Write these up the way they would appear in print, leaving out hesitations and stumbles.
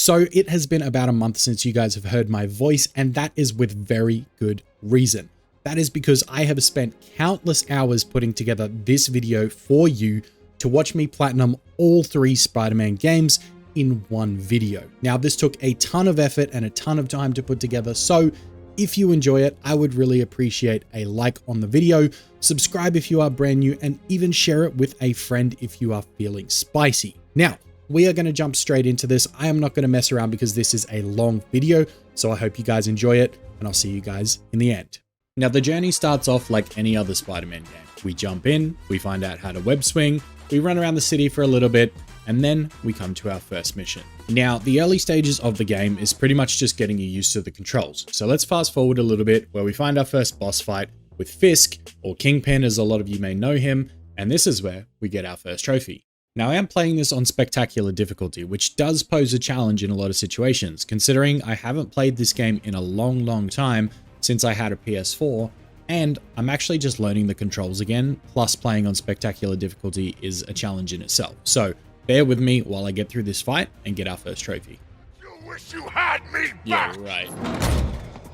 So it has been about a month since you guys have heard my voice, and that is with very good reason. That is because I have spent countless hours putting together this video for you to watch me platinum all 3 Spider-Man games in one video. Now, this took a ton of effort and a ton of time to put together, so if you enjoy it, I would really appreciate a like on the video, subscribe if you are brand new, and even share it with a friend if you are feeling spicy. Now, we are going to jump straight into this. I am not going to mess around because this is a long video, so I hope you guys enjoy it, and I'll see you guys in the end. Now, the journey starts off like any other Spider-Man game. We jump in, we find out how to web swing, we run around the city for a little bit, and then we come to our first mission. Now, the early stages of the game is pretty much just getting you used to the controls. So let's fast forward a little bit where we find our first boss fight with Fisk, or Kingpin as a lot of you may know him, and this is where we get our first trophy. Now, I am playing this on spectacular difficulty, which does pose a challenge in a lot of situations, considering I haven't played this game in a long time since I had a PS4, and I'm actually just learning the controls again, plus playing on spectacular difficulty is a challenge in itself. So bear with me while I get through this fight and get our first trophy. You wish you had me back. Yeah, right.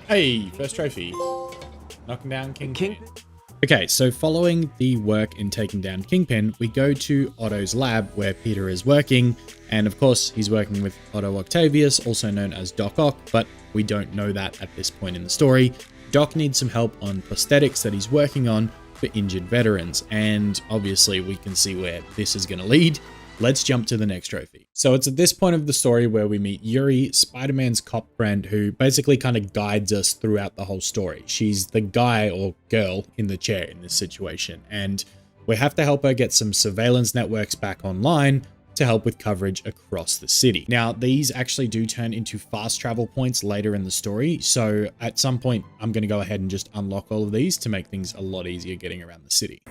Hey, first trophy. Knocking down Kingpin. Okay, so following the work in taking down Kingpin, we go to Otto's lab where Peter is working, and of course he's working with Otto Octavius, also known as Doc Ock, but we don't know that at this point in the story. Doc needs some help on prosthetics that he's working on for injured veterans, and obviously we can see where this is going to lead. Let's jump to the next trophy. So it's at this point of the story where we meet Yuri, Spider-Man's cop friend, who basically kind of guides us throughout the whole story. She's the guy or girl in the chair in this situation, and we have to help her get some surveillance networks back online to help with coverage across the city. Now, these actually do turn into fast travel points later in the story, so at some point I'm going to go ahead and just unlock all of these to make things a lot easier getting around the city.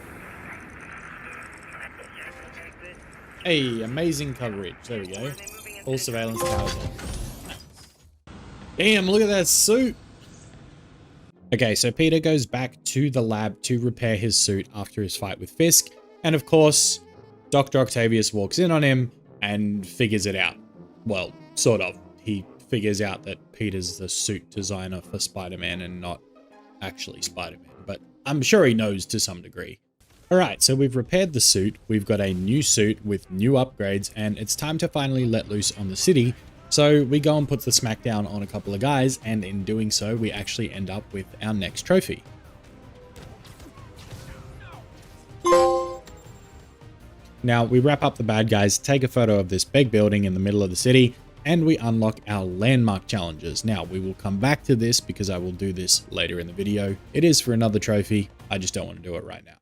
Hey, amazing coverage. There we go. All surveillance towers on. Nice. Damn, look at that suit. Okay, so Peter goes back to the lab to repair his suit after his fight with Fisk. And of course, Dr. Octavius walks in on him and figures it out. Well, sort of. He figures out that Peter's the suit designer for Spider-Man and not actually Spider-Man. But I'm sure he knows to some degree. Alright, so we've repaired the suit, we've got a new suit with new upgrades, and it's time to finally let loose on the city. So we go and put the smackdown on a couple of guys, and in doing so, we actually end up with our next trophy. Now, we wrap up the bad guys, take a photo of this big building in the middle of the city, and we unlock our landmark challenges. Now, we will come back to this because I will do this later in the video. It is for another trophy, I just don't want to do it right now.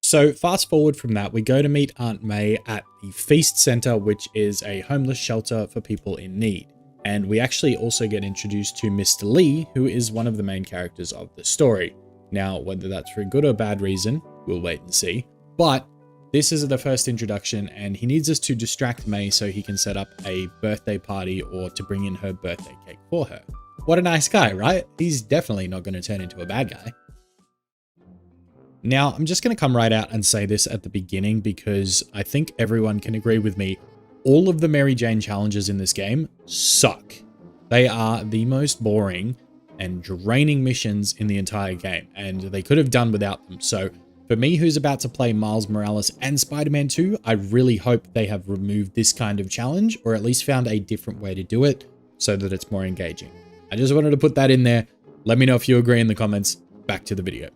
So fast forward from that, we go to meet Aunt May at the Feast Center, which is a homeless shelter for people in need. And we actually also get introduced to Mr. Lee, who is one of the main characters of the story. Now, whether that's for a good or bad reason, we'll wait and see. But this is the first introduction, and he needs us to distract May so he can set up a birthday party or to bring in her birthday cake for her. What a nice guy, right? He's definitely not going to turn into a bad guy. Now, I'm just going to come right out and say this at the beginning because I think everyone can agree with me. All of the Mary Jane challenges in this game suck. They are the most boring and draining missions in the entire game, and they could have done without them. So for me, who's about to play Miles Morales and Spider-Man 2, I really hope they have removed this kind of challenge, or at least found a different way to do it so that it's more engaging. I just wanted to put that in there. Let me know if you agree in the comments. Back to the video.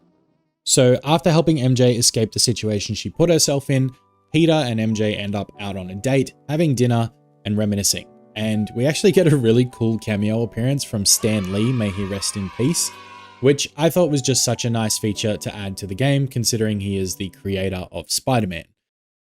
So after helping MJ escape the situation she put herself in, Peter and MJ end up out on a date, having dinner and reminiscing. And we actually get a really cool cameo appearance from Stan Lee, may he rest in peace, which I thought was just such a nice feature to add to the game considering he is the creator of Spider-Man.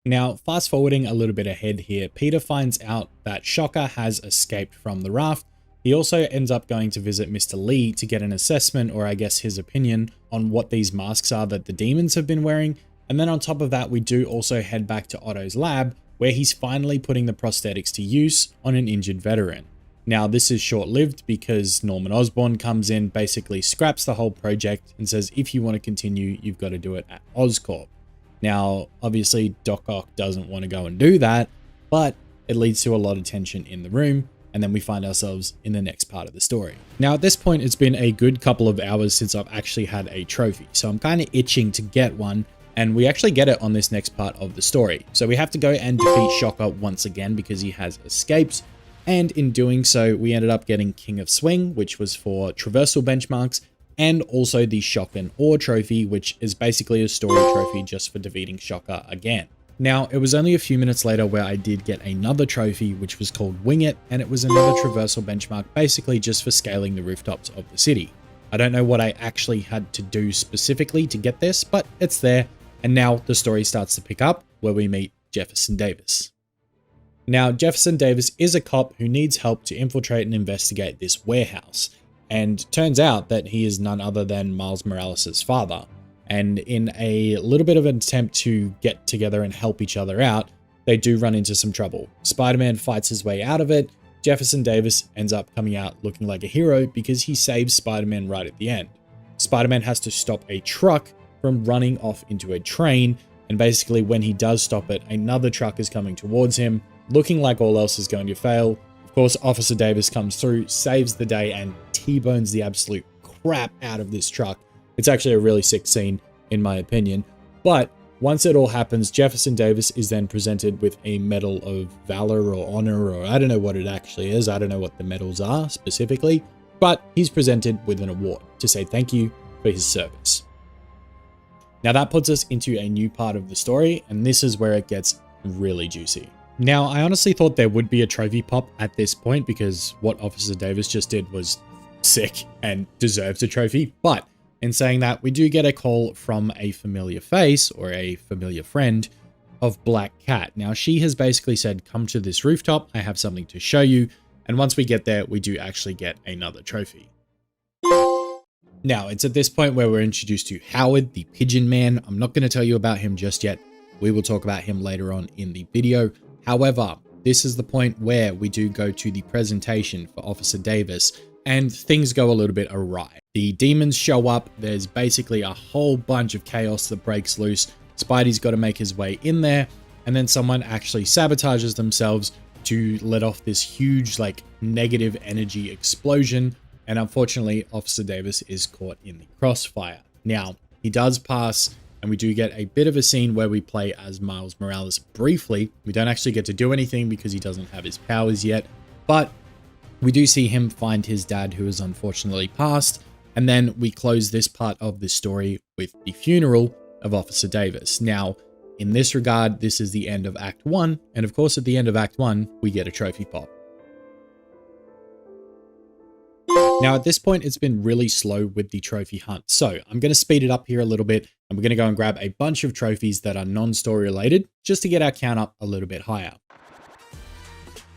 Now, fast forwarding a little bit ahead here, Peter finds out that Shocker has escaped from the raft. He also ends up going to visit Mr. Lee to get an assessment, or I guess his opinion, on what these masks are that the demons have been wearing. And then on top of that, we do also head back to Otto's lab, where he's finally putting the prosthetics to use on an injured veteran. Now, this is short-lived because Norman Osborn comes in, basically scraps the whole project and says, if you want to continue, you've got to do it at Oscorp. Now, obviously, Doc Ock doesn't want to go and do that, but it leads to a lot of tension in the room. and then we find ourselves in the next part of the story. Now at this point, it's been a good couple of hours since I've actually had a trophy, so I'm kind of itching to get one, and we actually get it on this next part of the story. So we have to go and defeat Shocker once again because he has escaped, and in doing so, we ended up getting King of Swing, which was for traversal benchmarks, and also the Shock and Awe trophy, which is basically a story trophy just for defeating Shocker again. Now, it was only a few minutes later where I did get another trophy, which was called Wing It, and it was another traversal benchmark, basically just for scaling the rooftops of the city. I don't know what I actually had to do specifically to get this, but it's there, and now the story starts to pick up where we meet Jefferson Davis. Now, Jefferson Davis is a cop who needs help to infiltrate and investigate this warehouse, and turns out that he is none other than Miles Morales' father. And in a little bit of an attempt to get together and help each other out, they do run into some trouble. Spider-Man fights his way out of it. Jefferson Davis ends up coming out looking like a hero because he saves Spider-Man right at the end. Spider-Man has to stop a truck from running off into a train, and basically when he does stop it, another truck is coming towards him, looking like all else is going to fail. Of course, Officer Davis comes through, saves the day, and T-bones the absolute crap out of this truck. It's actually a really sick scene, in my opinion. But once it all happens, Jefferson Davis is then presented with a Medal of Valor or Honor, or I don't know what it actually is. I don't know what the medals are specifically, but he's presented with an award to say thank you for his service. Now that puts us into a new part of the story, and this is where it gets really juicy. Now, I honestly thought there would be a trophy pop at this point because what Officer Davis just did was sick and deserves a trophy, but in saying that, we do get a call from a familiar face or a familiar friend of Black Cat. Now, she has basically said, come to this rooftop, I have something to show you. And once we get there, we do actually get another trophy. Now, it's at this point where we're introduced to Howard, the Pigeon Man. I'm not going to tell you about him just yet. We will talk about him later on in the video. However, this is the point where we do go to the presentation for Officer Davis, and things go a little bit awry. The demons show up, there's basically a whole bunch of chaos that breaks loose. Spidey's got to make his way in there, and then someone actually sabotages themselves to let off this huge, like, negative energy explosion, and unfortunately, Officer Davis is caught in the crossfire. Now, he does pass, and we do get a bit of a scene where we play as Miles Morales briefly. We don't actually get to do anything because he doesn't have his powers yet, but we do see him find his dad, who has unfortunately passed, and then we close this part of the story with the funeral of Officer Davis. Now, in this regard, this is the end of Act 1, and of course at the end of Act 1, we get a trophy pop. Now at this point, it's been really slow with the trophy hunt, so I'm going to speed it up here a little bit, and we're going to go and grab a bunch of trophies that are non-story related, just to get our count up a little bit higher.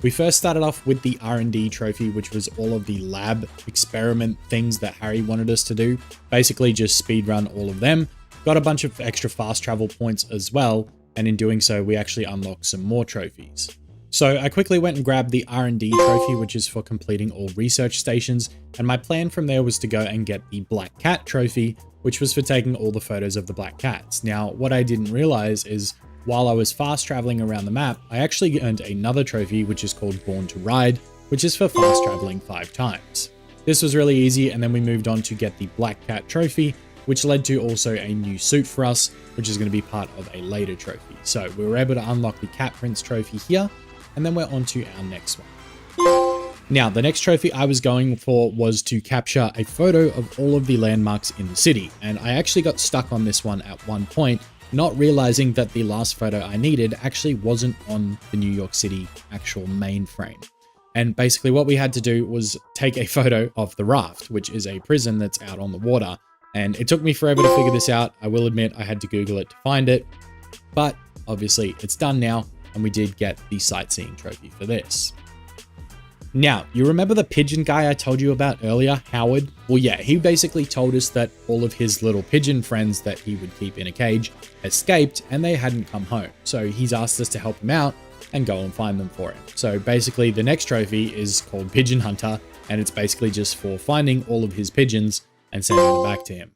We first started off with the R&D trophy, which was all of the lab experiment things that Harry wanted us to do. Basically just speedrun all of them. Got a bunch of extra fast travel points as well, and in doing so, we actually unlocked some more trophies. So I quickly went and grabbed the R&D trophy, which is for completing all research stations, and my plan from there was to go and get the Black Cat trophy, which was for taking all the photos of the Black Cats. Now, what I didn't realize is while I was fast traveling around the map, I actually earned another trophy, which is called Born to Ride, which is for fast traveling 5 times. This was really easy, and then we moved on to get the Black Cat trophy, which led to also a new suit for us, which is going to be part of a later trophy. So we were able to unlock the Cat Prince trophy here, and then we're on to our next one. Now, the next trophy I was going for was to capture a photo of all of the landmarks in the city, and I actually got stuck on this one at one point, not realizing that the last photo I needed actually wasn't on the New York City actual mainframe. And basically what we had to do was take a photo of the Raft, which is a prison that's out on the water. And it took me forever to figure this out. I will admit I had to Google it to find it, but obviously it's done now, and we did get the sightseeing trophy for this. Now, you remember the pigeon guy I told you about earlier, Howard? Well, yeah, he basically told us that all of his little pigeon friends that he would keep in a cage escaped and they hadn't come home. So he's asked us to help him out and go and find them for him. So basically the next trophy is called Pigeon Hunter, and it's basically just for finding all of his pigeons and sending them back to him.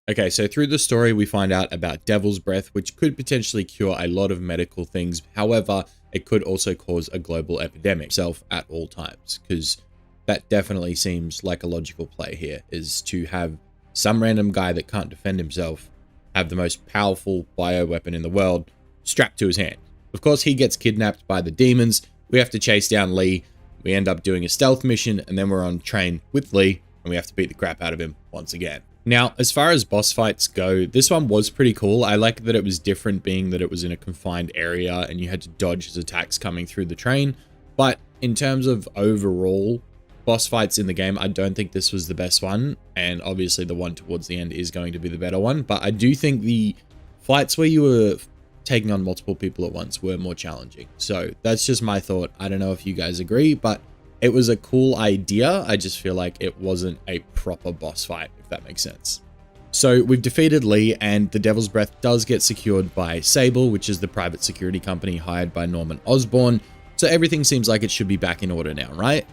Okay, so through the story, we find out about Devil's Breath, which could potentially cure a lot of medical things. However, it could also cause a global epidemic itself at all times, because that definitely seems like a logical play here, is to have some random guy that can't defend himself have the most powerful bioweapon in the world strapped to his hand. Of course, he gets kidnapped by the demons. We have to chase down Lee. We end up doing a stealth mission, and then we're on train with Lee, and we have to beat the crap out of him once again. Now, as far as boss fights go, this one was pretty cool. I like that it was different, being that it was in a confined area and you had to dodge his attacks coming through the train. But in terms of overall boss fights in the game, I don't think this was the best one. And obviously the one towards the end is going to be the better one. But I do think the fights where you were taking on multiple people at once were more challenging. So that's just my thought. I don't know if you guys agree, but it was a cool idea. I just feel like it wasn't a proper boss fight, if that makes sense. So we've defeated Lee, and the Devil's Breath does get secured by Sable, which is the private security company hired by Norman Osborn. So everything seems like it should be back in order now, right?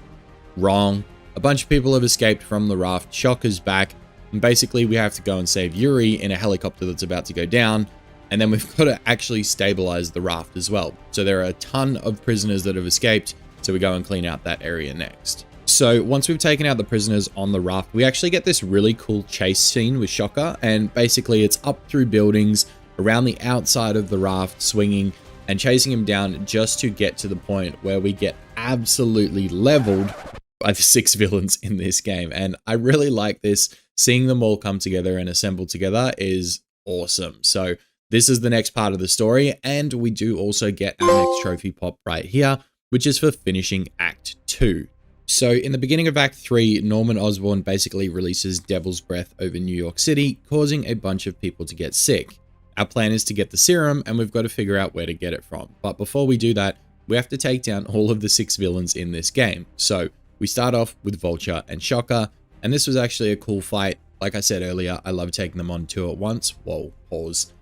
Wrong. A bunch of people have escaped from the raft. Shocker's back. And basically we have to go and save Yuri in a helicopter that's about to go down. And then we've got to actually stabilize the raft as well. So there are a ton of prisoners that have escaped. So we go and clean out that area next. So once we've taken out the prisoners on the raft, we actually get this really cool chase scene with Shocker. And basically it's up through buildings, around the outside of the raft, swinging and chasing him down just to get to the point where we get absolutely leveled by the 6 villains in this game. And I really like this. Seeing them all come together and assemble together is awesome. So this is the next part of the story. And we do also get our next trophy pop right here, which is for finishing Act 2. So in the beginning of Act 3, Norman Osborn basically releases Devil's Breath over New York City, causing a bunch of people to get sick. Our plan is to get the serum, and we've got to figure out where to get it from. But before we do that, we have to take down all of the 6 villains in this game. So we start off with Vulture and Shocker, and this was actually a cool fight. Like I said earlier, I love taking them on 2 at once. Whoa, pause.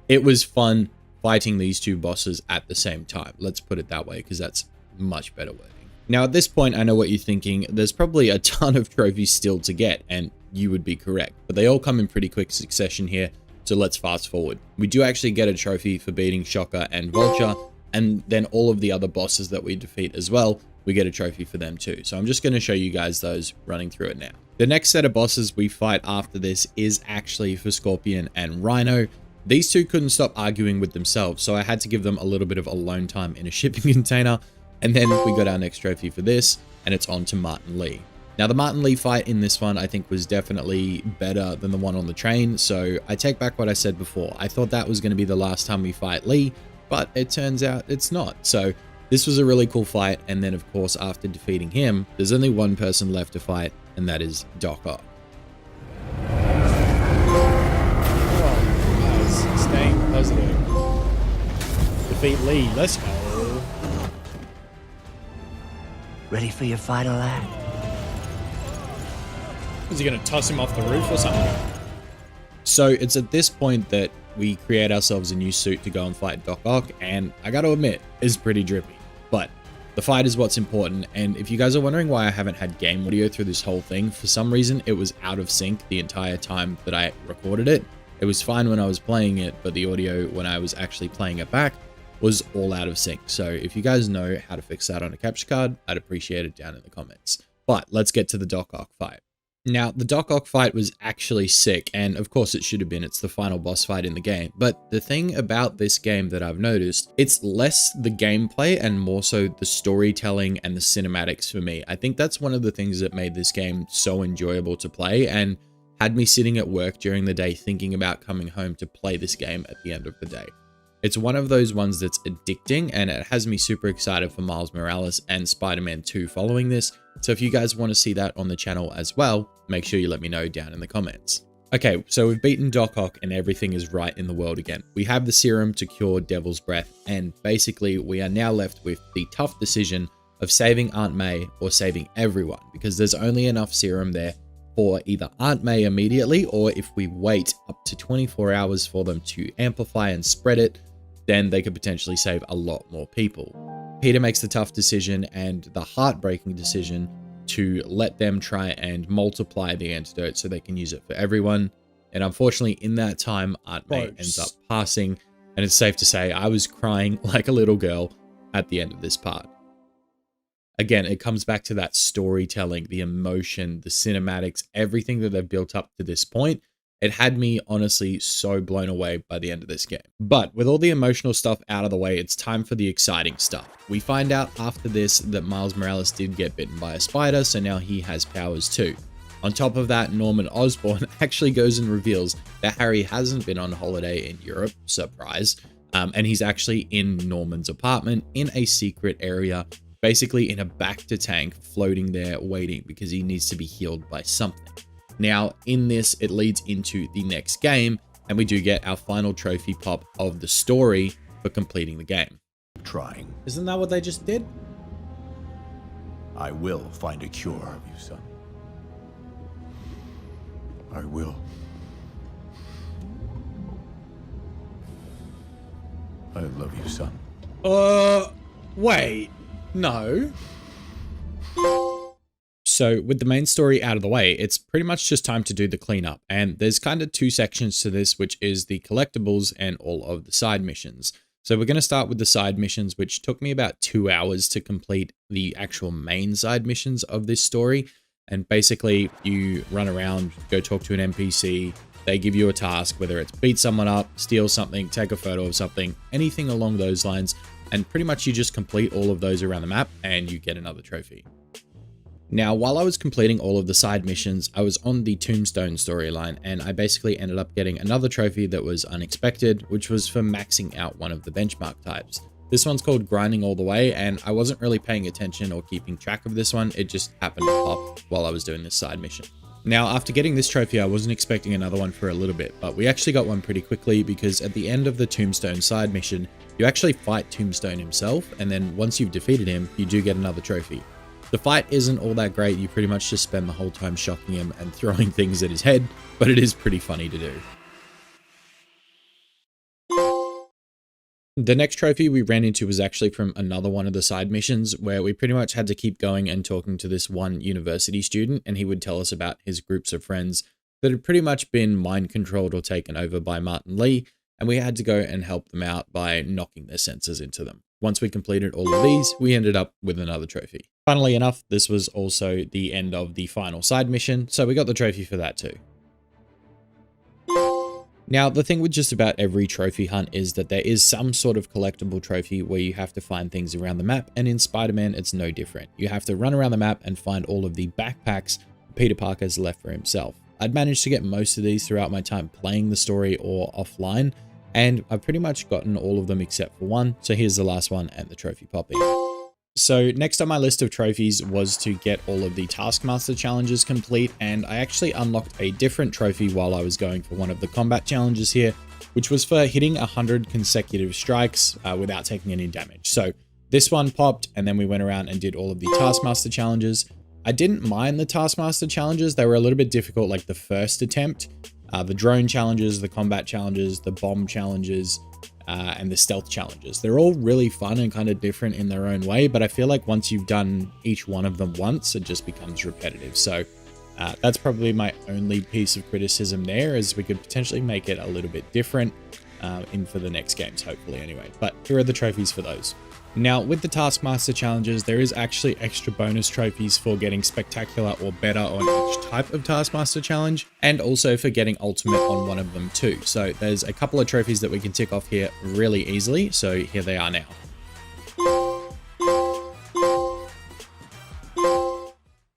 It was fun fighting these 2 bosses at the same time. Let's put it that way, because that's much better wording. Now, at this point, I know what you're thinking. There's probably a ton of trophies still to get, and you would be correct. But they all come in pretty quick succession here, so let's fast forward. We do actually get a trophy for beating Shocker and Vulture, and then all of the other bosses that we defeat as well, we get a trophy for them too. So I'm just going to show you guys those running through it now. The next set of bosses we fight after this is actually for Scorpion and Rhino. These 2 couldn't stop arguing with themselves, so I had to give them a little bit of alone time in a shipping container. And then we got our next trophy for this, and it's on to Martin Lee. Now, the Martin Lee fight in this one, I think, was definitely better than the one on the train. So I take back what I said before. I thought that was going to be the last time we fight Lee, but it turns out it's not. So this was a really cool fight. And then, of course, after defeating him, there's only one person left to fight, and that is Doc Ock. Staying positive. Defeat Lee. Let's go. Ready for your final act? Is he going to toss him off the roof or something? So it's at this point that we create ourselves a new suit to go and fight Doc Ock, and I got to admit, it's pretty drippy. But the fight is what's important, and if you guys are wondering why I haven't had game audio through this whole thing, for some reason it was out of sync the entire time that I recorded it. It was fine when I was playing it, but the audio when I was actually playing it back was all out of sync. So if you guys know how to fix that on a capture card, I'd appreciate it down in the comments. But let's get to the Doc Ock fight. Now, the Doc Ock fight was actually sick, and of course it should have been. It's the final boss fight in the game. But the thing about this game that I've noticed, it's less the gameplay and more so the storytelling and the cinematics for me. I think that's one of the things that made this game so enjoyable to play and had me sitting at work during the day thinking about coming home to play this game at the end of the day. It's one of those ones that's addicting, and it has me super excited for Miles Morales and Spider-Man 2 following this. So if you guys want to see that on the channel as well, make sure you let me know down in the comments. Okay, so we've beaten Doc Ock and everything is right in the world again. We have the serum to cure Devil's Breath, and basically we are now left with the tough decision of saving Aunt May or saving everyone, because there's only enough serum there for either Aunt May immediately, or if we wait up to 24 hours for them to amplify and spread it, then they could potentially save a lot more people. Peter makes the tough decision and the heartbreaking decision to let them try and multiply the antidote so they can use it for everyone. And unfortunately, in that time, Aunt May ends up passing. And it's safe to say I was crying like a little girl at the end of this part. Again, it comes back to that storytelling, the emotion, the cinematics, everything that they've built up to this point. It had me honestly so blown away by the end of this game. But with all the emotional stuff out of the way, it's time for the exciting stuff. We find out after this that Miles Morales did get bitten by a spider, so now he has powers too. On top of that, Norman Osborn actually goes and reveals that Harry hasn't been on holiday in Europe, surprise, and he's actually in Norman's apartment in a secret area, basically in a back-to-tank, floating there waiting because he needs to be healed by something. Now, in this, it leads into the next game, and we do get our final trophy pop of the story for completing the game. Trying. Isn't that what they just did? I will find a cure of you, son. I will. I love you, son. Wait. No. So with the main story out of the way, it's pretty much just time to do the cleanup. And there's kind of two sections to this, which is the collectibles and all of the side missions. So we're going to start with the side missions, which took me about 2 hours to complete the actual main side missions of this story. And basically you run around, go talk to an NPC. They give you a task, whether it's beat someone up, steal something, take a photo of something, anything along those lines. And pretty much you just complete all of those around the map and you get another trophy. Now, while I was completing all of the side missions, I was on the Tombstone storyline, and I basically ended up getting another trophy that was unexpected, which was for maxing out one of the benchmark types. This one's called Grinding All the Way, and I wasn't really paying attention or keeping track of this one. It just happened to pop while I was doing this side mission. Now, after getting this trophy, I wasn't expecting another one for a little bit, but we actually got one pretty quickly because at the end of the Tombstone side mission, you actually fight Tombstone himself, and then once you've defeated him, you do get another trophy. The fight isn't all that great, you pretty much just spend the whole time shocking him and throwing things at his head, but it is pretty funny to do. The next trophy we ran into was actually from another one of the side missions where we pretty much had to keep going and talking to this one university student, and he would tell us about his groups of friends that had pretty much been mind controlled or taken over by Martin Lee, and we had to go and help them out by knocking their senses into them. Once we completed all of these, we ended up with another trophy. Funnily enough, this was also the end of the final side mission, so we got the trophy for that too. Now, the thing with just about every trophy hunt is that there is some sort of collectible trophy where you have to find things around the map, and in Spider-Man, it's no different. You have to run around the map and find all of the backpacks Peter Parker's left for himself. I'd managed to get most of these throughout my time playing the story or offline, and I've pretty much gotten all of them except for one, so here's the last one and the trophy popping. So next on my list of trophies was to get all of the Taskmaster challenges complete, and I actually unlocked a different trophy while I was going for one of the combat challenges here, which was for hitting 100 consecutive strikes without taking any damage. So this one popped, and then we went around and did all of the Taskmaster challenges. I didn't mind the Taskmaster challenges. They were a little bit difficult like the first attempt. The drone challenges, the combat challenges, the bomb challenges, and the stealth challenges. They're all really fun and kind of different in their own way, but I feel like once you've done each one of them once, it just becomes repetitive. So that's probably my only piece of criticism there, is we could potentially make it a little bit different for the next games, hopefully anyway. But here are the trophies for those. Now, with the Taskmaster challenges, there is actually extra bonus trophies for getting spectacular or better on each type of Taskmaster challenge, and also for getting ultimate on one of them too. So there's a couple of trophies that we can tick off here really easily. So here they are now.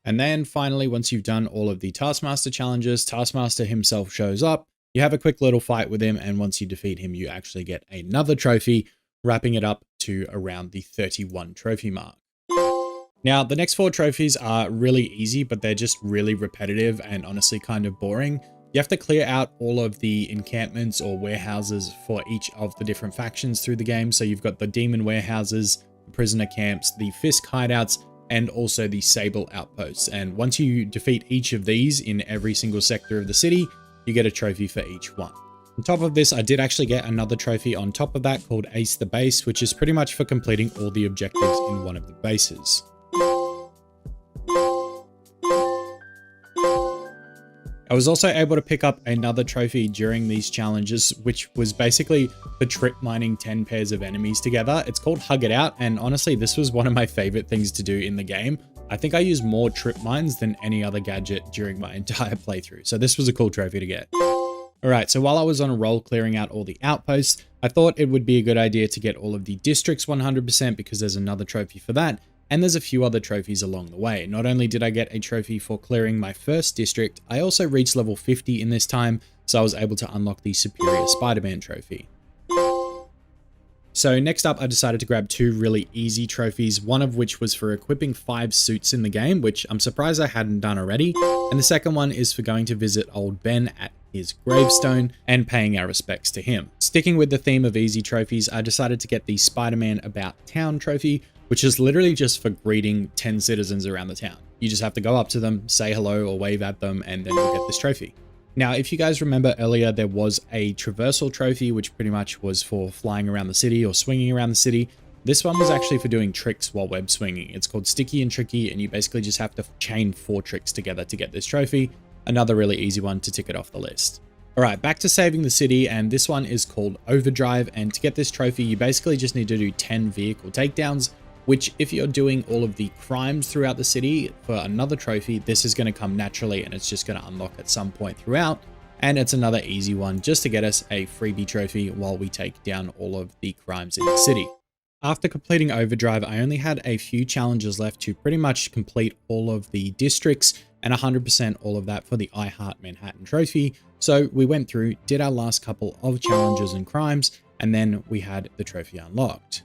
And then finally, once you've done all of the Taskmaster challenges, Taskmaster himself shows up, you have a quick little fight with him, and once you defeat him, you actually get another trophy, wrapping it up to around the 31 trophy mark. Now, the next 4 trophies are really easy, but they're just really repetitive and honestly kind of boring. You have to clear out all of the encampments or warehouses for each of the different factions through the game. So you've got the demon warehouses, the prisoner camps, the Fisk hideouts, and also the Sable outposts. And once you defeat each of these in every single sector of the city, you get a trophy for each one. On top of this, I did actually get another trophy on top of that called Ace the Base, which is pretty much for completing all the objectives in one of the bases. I was also able to pick up another trophy during these challenges, which was basically the trip mining 10 pairs of enemies together. It's called Hug It Out, and honestly, this was one of my favorite things to do in the game. I think I used more trip mines than any other gadget during my entire playthrough, so this was a cool trophy to get. Alright, so while I was on a roll clearing out all the outposts, I thought it would be a good idea to get all of the districts 100% because there's another trophy for that, and there's a few other trophies along the way. Not only did I get a trophy for clearing my first district, I also reached level 50 in this time, so I was able to unlock the Superior Spider-Man trophy. So next up, I decided to grab 2 really easy trophies, one of which was for equipping 5 suits in the game, which I'm surprised I hadn't done already, and the second one is for going to visit old Ben at his gravestone and paying our respects to him. Sticking with the theme of easy trophies, I decided to get the Spider-Man About Town trophy, which is literally just for greeting 10 citizens around the town. You just have to go up to them, say hello or wave at them, and then you'll get this trophy. Now, if you guys remember earlier, there was a traversal trophy, which pretty much was for flying around the city or swinging around the city. This one was actually for doing tricks while web swinging. It's called Sticky and Tricky, and you basically just have to chain 4 tricks together to get this trophy. Another really easy one to tick it off the list. Alright, back to saving the city, and this one is called Overdrive, and to get this trophy, you basically just need to do 10 vehicle takedowns, which if you're doing all of the crimes throughout the city for another trophy, this is going to come naturally and it's just going to unlock at some point throughout. And it's another easy one just to get us a freebie trophy while we take down all of the crimes in the city. After completing Overdrive, I only had a few challenges left to pretty much complete all of the districts and 100% all of that for the I Heart Manhattan trophy. So we went through, did our last couple of challenges and crimes, and then we had the trophy unlocked.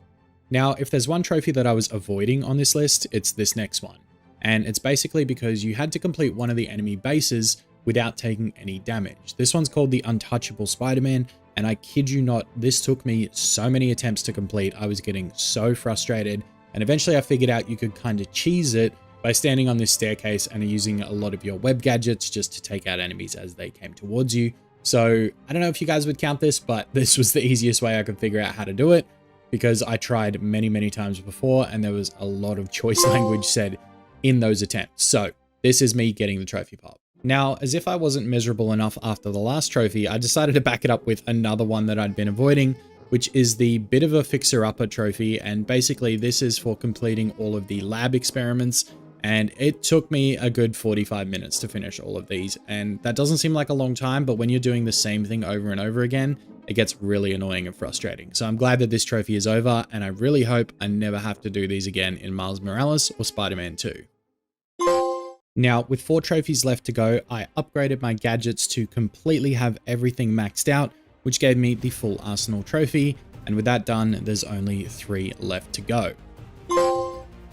Now, if there's one trophy that I was avoiding on this list, it's this next one. And it's basically because you had to complete one of the enemy bases without taking any damage. This one's called the Untouchable Spider-Man, and I kid you not, this took me so many attempts to complete. I was getting so frustrated, and eventually I figured out you could kind of cheese it by standing on this staircase and using a lot of your web gadgets just to take out enemies as they came towards you. So I don't know if you guys would count this, but this was the easiest way I could figure out how to do it, because I tried many times before and there was a lot of choice language said in those attempts. So this is me getting the trophy pop. Now, as if I wasn't miserable enough after the last trophy, I decided to back it up with another one that I'd been avoiding, which is the Bit of a Fixer-Upper trophy. And basically this is for completing all of the lab experiments. And it took me a good 45 minutes to finish all of these. And that doesn't seem like a long time, but when you're doing the same thing over and over again, it gets really annoying and frustrating. So I'm glad that this trophy is over, and I really hope I never have to do these again in Miles Morales or Spider-Man 2. Now, with 4 trophies left to go, I upgraded my gadgets to completely have everything maxed out, which gave me the full Arsenal trophy, and with that done, there's only 3 left to go.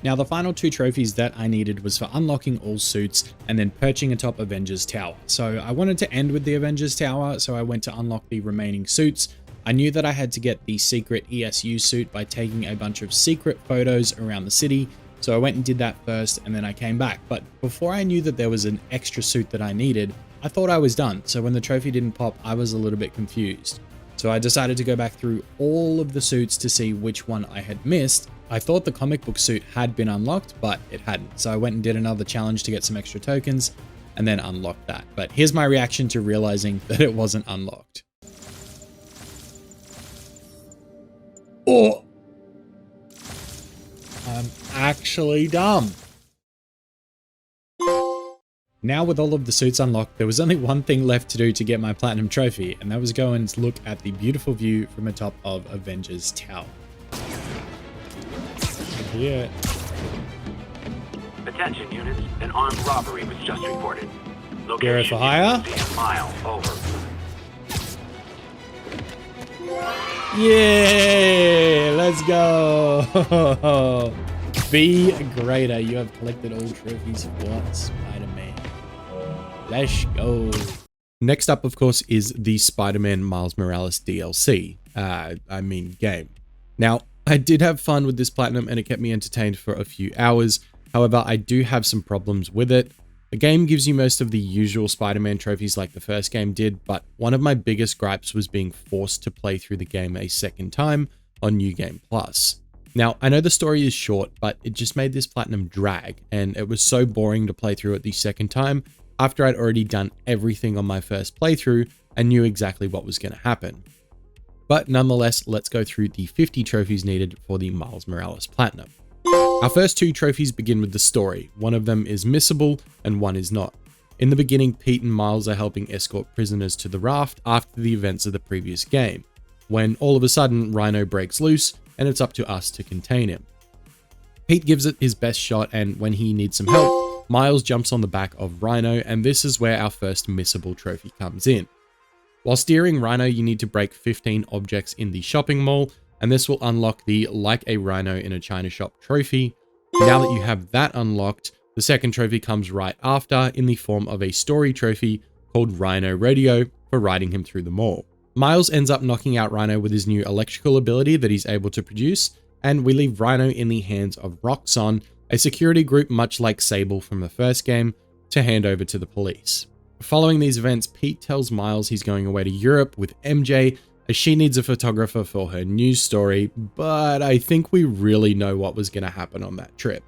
Now, the final 2 trophies that I needed was for unlocking all suits and then perching atop Avengers Tower. So I wanted to end with the Avengers Tower, so I went to unlock the remaining suits. I knew that I had to get the secret ESU suit by taking a bunch of secret photos around the city, so I went and did that first and then I came back. But before I knew that there was an extra suit that I needed, I thought I was done. So when the trophy didn't pop, I was a little bit confused. So I decided to go back through all of the suits to see which one I had missed. I thought the comic book suit had been unlocked, but it hadn't. So I went and did another challenge to get some extra tokens and then unlocked that. But here's my reaction to realizing that it wasn't unlocked. Oh, I'm actually dumb. Now with all of the suits unlocked, there was only one thing left to do to get my platinum trophy, and that was go and look at the beautiful view from atop of Avengers Tower. Yeah. Attention units, an armed robbery was just reported. Hero for hire? A mile over. Yeah, let's go. Be greater. You have collected all trophies for Spider-Man. Let's go. Next up, of course, is the Spider-Man Miles Morales DLC. Game. Now, I did have fun with this platinum and it kept me entertained for a few hours. However, I do have some problems with it. The game gives you most of the usual Spider-Man trophies like the first game did, but one of my biggest gripes was being forced to play through the game a second time on New Game Plus. Now, I know the story is short, but it just made this platinum drag, and it was so boring to play through it the second time. after I'd already done everything on my first playthrough and knew exactly what was going to happen. But nonetheless, let's go through the 50 trophies needed for the Miles Morales Platinum. Our first 2 trophies begin with the story. One of them is missable and one is not. In the beginning, Pete and Miles are helping escort prisoners to the raft after the events of the previous game, when all of a sudden Rhino breaks loose and it's up to us to contain him. Pete gives it his best shot, and when he needs some help, Miles jumps on the back of Rhino, and this is where our first missable trophy comes in. While steering Rhino, you need to break 15 objects in the shopping mall, and this will unlock the Like a Rhino in a China Shop trophy. Now that you have that unlocked, the second trophy comes right after in the form of a story trophy called Rhino Radio for riding him through the mall. Miles ends up knocking out Rhino with his new electrical ability that he's able to produce, and we leave Rhino in the hands of Roxxon, a security group much like Sable from the first game, to hand over to the police. Following these events, Pete tells Miles he's going away to Europe with MJ as she needs a photographer for her news story, but I think we really know what was going to happen on that trip.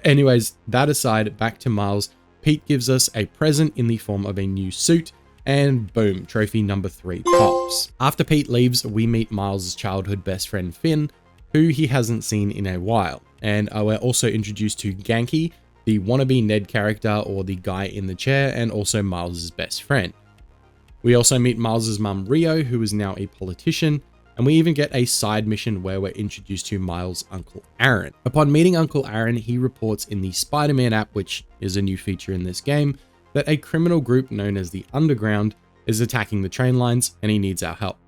Anyways, that aside, back to Miles, Pete gives us a present in the form of a new suit, and boom, trophy number 3 pops. After Pete leaves, we meet Miles' childhood best friend Finn, who he hasn't seen in a while, and we're also introduced to Genki, the wannabe Ned character or the guy in the chair, and also Miles' best friend. We also meet Miles' mum Rio, who is now a politician, and we even get a side mission where we're introduced to Miles' uncle Aaron. Upon meeting Uncle Aaron, he reports in the Spider-Man app, which is a new feature in this game, that a criminal group known as the Underground is attacking the train lines and he needs our help.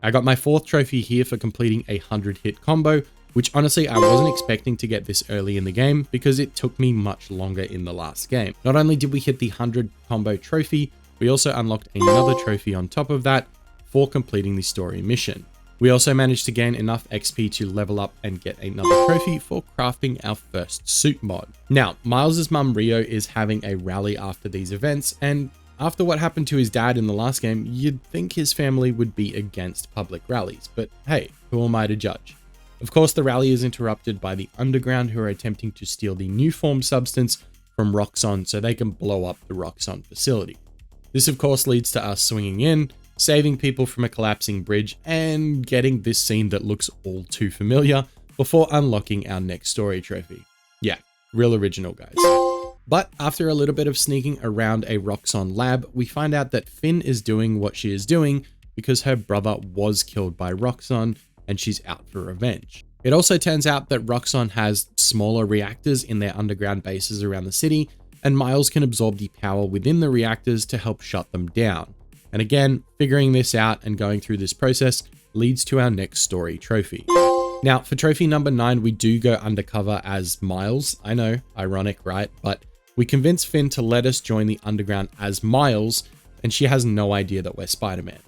I got my 4th trophy here for completing a 100-hit combo, which honestly I wasn't expecting to get this early in the game because it took me much longer in the last game. Not only did we hit the 100 combo trophy, we also unlocked another trophy on top of that for completing the story mission. We also managed to gain enough XP to level up and get another trophy for crafting our first suit mod. Now, Miles' mum Rio is having a rally after these events, and after what happened to his dad in the last game, you'd think his family would be against public rallies, but hey, who am I to judge? Of course, the rally is interrupted by the Underground, who are attempting to steal the new form substance from Roxxon so they can blow up the Roxxon facility. This of course leads to us swinging in, saving people from a collapsing bridge, and getting this scene that looks all too familiar before unlocking our next story trophy. Yeah, real original, guys. But after a little bit of sneaking around a Roxxon lab, we find out that Finn is doing what she is doing because her brother was killed by Roxxon and she's out for revenge. It also turns out that Roxxon has smaller reactors in their underground bases around the city, and Miles can absorb the power within the reactors to help shut them down. And again, figuring this out and going through this process leads to our next story trophy. Now, for trophy number 9, we do go undercover as Miles. I know, ironic, right? But we convince Finn to let us join the Underground as Miles, and she has no idea that we're Spider-Man.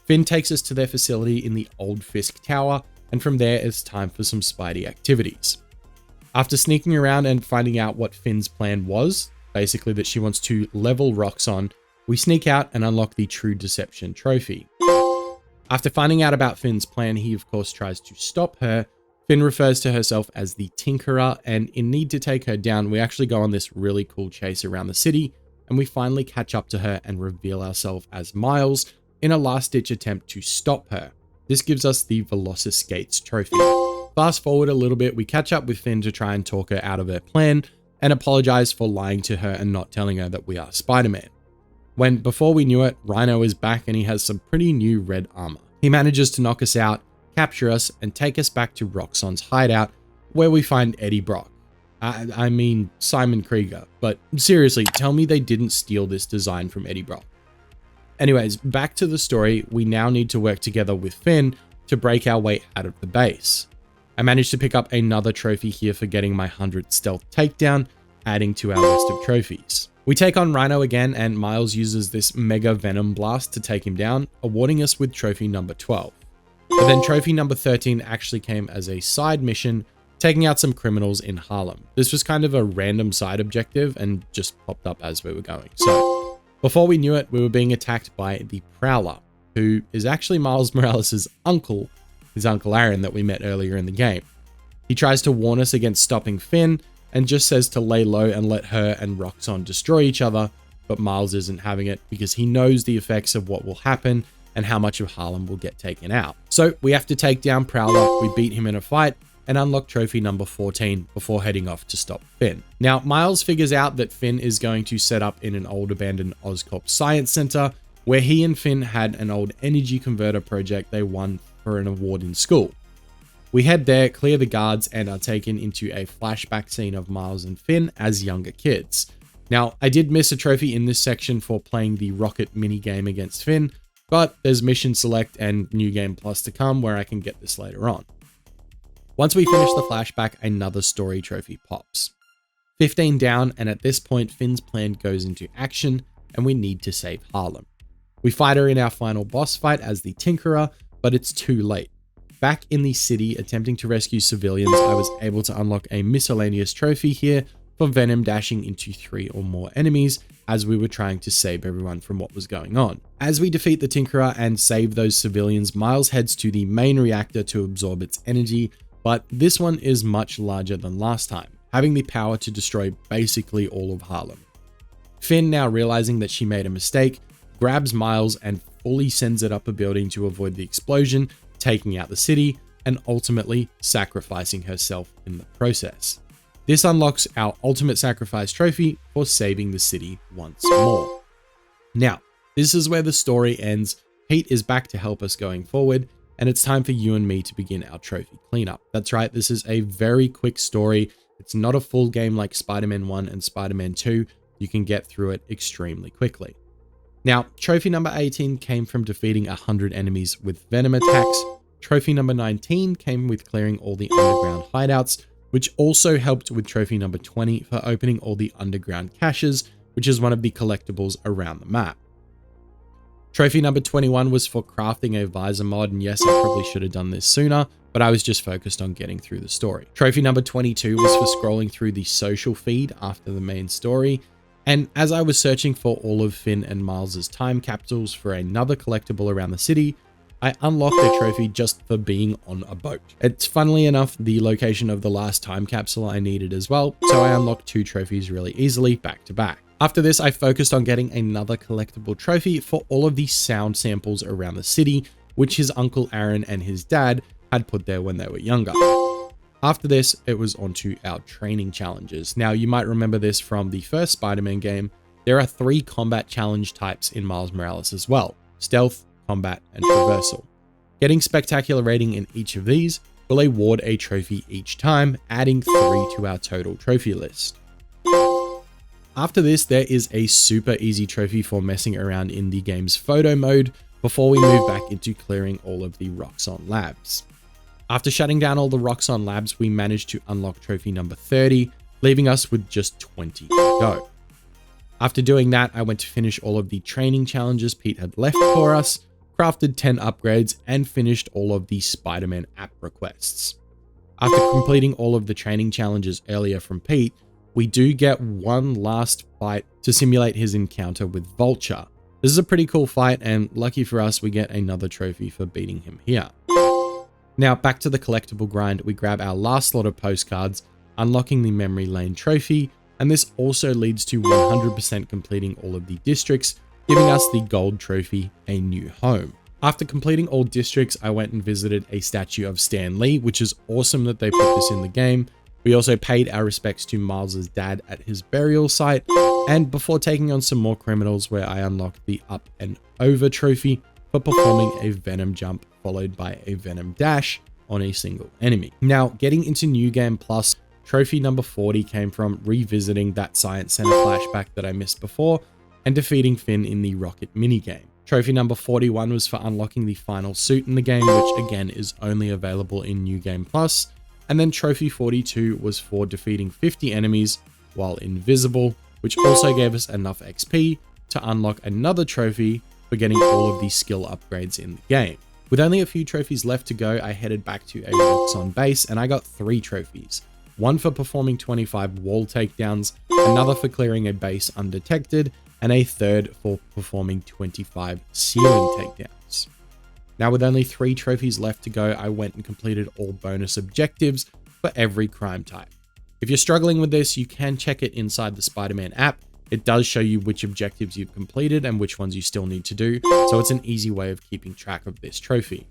Finn takes us to their facility in the old Fisk Tower, and from there it's time for some Spidey activities. After sneaking around and finding out what Finn's plan was, basically that she wants to level Roxxon, we sneak out and unlock the True Deception trophy. After finding out about Finn's plan, he of course tries to stop her. Finn refers to herself as the Tinkerer, and in need to take her down, we actually go on this really cool chase around the city, and we finally catch up to her and reveal ourselves as Miles in a last-ditch attempt to stop her. This gives us the Velociskates trophy. Fast forward a little bit, we catch up with Finn to try and talk her out of her plan and apologize for lying to her and not telling her that we are Spider-Man. When before we knew it, Rhino is back and he has some pretty new red armor. He manages to knock us out, capture us, and take us back to Roxxon's hideout, where we find Eddie Brock. I mean Simon Krieger, but seriously, tell me they didn't steal this design from Eddie Brock. Anyways, back to the story, we now need to work together with Finn to break our way out of the base. I managed to pick up another trophy here for getting my 100 stealth takedown, adding to our list of trophies. We take on Rhino again, and Miles uses this Mega Venom Blast to take him down, awarding us with trophy number 12. But then trophy number 13 actually came as a side mission, taking out some criminals in Harlem. This was kind of a random side objective and just popped up as we were going. So before we knew it, we were being attacked by the Prowler, who is actually Miles Morales' uncle, his Uncle Aaron that we met earlier in the game. He tries to warn us against stopping Finn and just says to lay low and let her and Roxxon destroy each other but Miles isn't having it because he knows the effects of what will happen and how much of Harlem will get taken out. So we have to take down Prowler, we beat him in a fight, and unlock trophy number 14 before heading off to stop Finn. Now, Miles figures out that Finn is going to set up in an old abandoned Oscorp Science Center, where he and Finn had an old energy converter project they won for an award in school. We head there, clear the guards, and are taken into a flashback scene of Miles and Finn as younger kids. Now, I did miss a trophy in this section for playing the rocket minigame against Finn, but there's Mission Select and New Game Plus to come where I can get this later on. Once we finish the flashback, another story trophy pops. 15 down, and at this point, Finn's plan goes into action, and we need to save Harlem. We fight her in our final boss fight as the Tinkerer, but it's too late. Back in the city, attempting to rescue civilians, I was able to unlock a miscellaneous trophy here for Venom dashing into 3 or more enemies as we were trying to save everyone from what was going on. As we defeat the Tinkerer and save those civilians, Miles heads to the main reactor to absorb its energy, but this one is much larger than last time, having the power to destroy basically all of Harlem. Finn, now realizing that she made a mistake, grabs Miles and fully sends it up a building to avoid the explosion, taking out the city, and ultimately sacrificing herself in the process. This unlocks our ultimate sacrifice trophy for saving the city once more. Now, this is where the story ends. Pete is back to help us going forward, and it's time for you and me to begin our trophy cleanup. That's right, this is a very quick story. It's not a full game like Spider-Man 1 and Spider-Man 2. You can get through it extremely quickly. Now, trophy number 18 came from defeating 100 enemies with Venom attacks. Trophy number 19 came with clearing all the underground hideouts, which also helped with trophy number 20 for opening all the underground caches, which is one of the collectibles around the map. Trophy number 21 was for crafting a visor mod, and yes, I probably should have done this sooner, but I was just focused on getting through the story. Trophy number 22 was for scrolling through the social feed after the main story, and as I was searching for all of Finn and Miles' time capsules for another collectible around the city, I unlocked a trophy just for being on a boat. It's funnily enough the location of the last time capsule I needed as well, so I unlocked 2 trophies really easily back to back. After this, I focused on getting another collectible trophy for all of the sound samples around the city, which his uncle Aaron and his dad had put there when they were younger. After this, it was onto our training challenges. Now, you might remember this from the first Spider-Man game. There are 3 combat challenge types in Miles Morales as well: stealth, combat, and traversal. Getting spectacular rating in each of these will award a trophy each time, adding 3 to our total trophy list. After this, there is a super easy trophy for messing around in the game's photo mode before we move back into clearing all of the Roxxon labs. After shutting down all the Roxxon labs, we managed to unlock trophy number 30, leaving us with just 20 to go. After doing that, I went to finish all of the training challenges Pete had left for us, crafted 10 upgrades, and finished all of the Spider-Man app requests. After completing all of the training challenges earlier from Pete, we do get one last fight to simulate his encounter with Vulture. This is a pretty cool fight, and lucky for us, we get another trophy for beating him here. Now back to the collectible grind, we grab our last lot of postcards, unlocking the Memory Lane trophy, and this also leads to 100% completing all of the districts, giving us the gold trophy, A New Home. After completing all districts, I went and visited a statue of Stan Lee, which is awesome that they put this in the game. We also paid our respects to Miles' dad at his burial site, and before taking on some more criminals, where I unlocked the Up and Over trophy for performing a Venom jump followed by a Venom dash on a single enemy. Now, getting into New Game Plus, trophy number 40 came from revisiting that Science Center flashback that I missed before and defeating Finn in the Rocket minigame. Trophy number 41 was for unlocking the final suit in the game, which again is only available in New Game Plus. And then trophy 42 was for defeating 50 enemies while invisible, which also gave us enough XP to unlock another trophy for getting all of the skill upgrades in the game. With only a few trophies left to go, I headed back to a Roxxon base and I got 3 trophies. One for performing 25 wall takedowns, another for clearing a base undetected, and a third for performing 25 ceiling takedowns. Now, with only 3 trophies left to go, I went and completed all bonus objectives for every crime type. If you're struggling with this, you can check it inside the Spider-Man app, it does show you which objectives you've completed and which ones you still need to do, so it's an easy way of keeping track of this trophy.